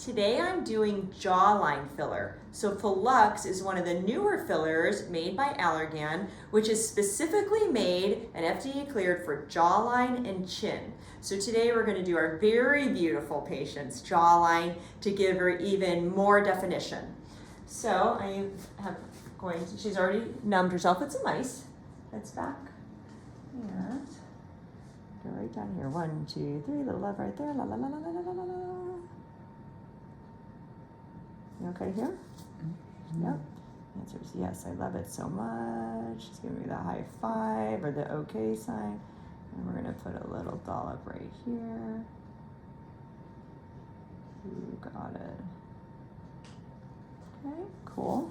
Today I'm doing jawline filler. So Volux is one of the newer fillers made by Allergan, which is specifically made and FDA cleared for jawline and chin. So today we're going to do our very beautiful patient's jawline to give her even more definition. So I have she's already numbed herself with some ice. Heads back. And go right down here. 1, 2, 3, little love right there. La la la la la la la la. You okay here? Mm-hmm. Yep. Answer is yes, I love it so much. She's giving me the high five or the okay sign. And we're gonna put a little dollop right here. You got it. Okay, cool.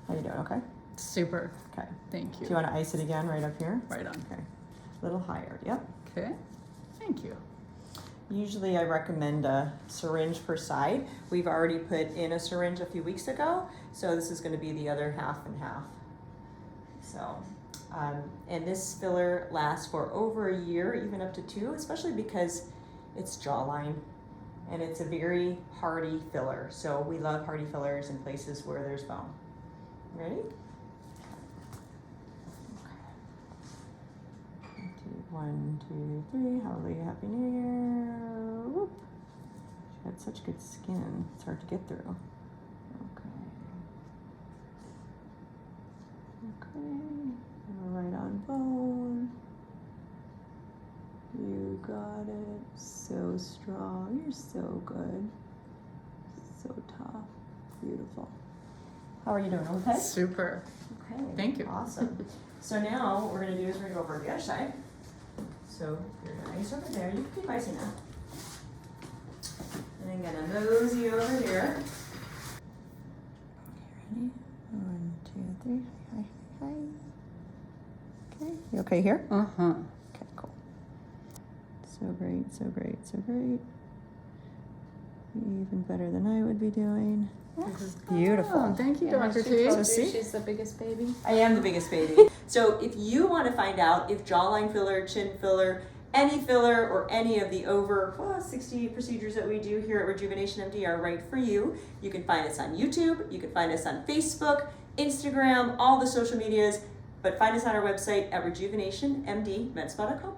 How you doing, okay? Super. Okay. Thank you. Do you wanna ice it again right up here? Right on. Okay. A little higher, yep. Okay. Thank you. Usually I recommend a syringe per side. We've already put in a syringe a few weeks ago, so this is gonna be the other half and half. So, and this filler lasts for over a year, even up to 2, especially because it's jawline and it's a very hardy filler. So we love hardy fillers in places where there's bone. Ready? 1, 2, 3, hallelujah, happy new year. Whoop. She had such good skin, it's hard to get through. Okay. Okay, right on bone. You got it, so strong, you're so good. So tough, beautiful. How are you doing, okay? Super. Okay. Thank you. Awesome. So now what we're gonna do is we're gonna go over to the other side. So you're nice over there. You can keep icing now. And I'm gonna mosey over here. Okay, ready? 1, 2, 3. Hi, hi, hi. Okay, you okay here? Uh-huh. Okay, cool. So great, so great, so great. Even better than I would be doing. This is beautiful. Oh, thank you, Yeah, Dr. she T. told So you see? she's the biggest baby. I am the biggest baby. So if you want to find out if jawline filler, chin filler, any filler, or any of the over 60 procedures that we do here at Rejuvenation MD are right for you, you can find us on YouTube, you can find us on Facebook, Instagram, all the social medias, but find us on our website at RejuvenationMD.com.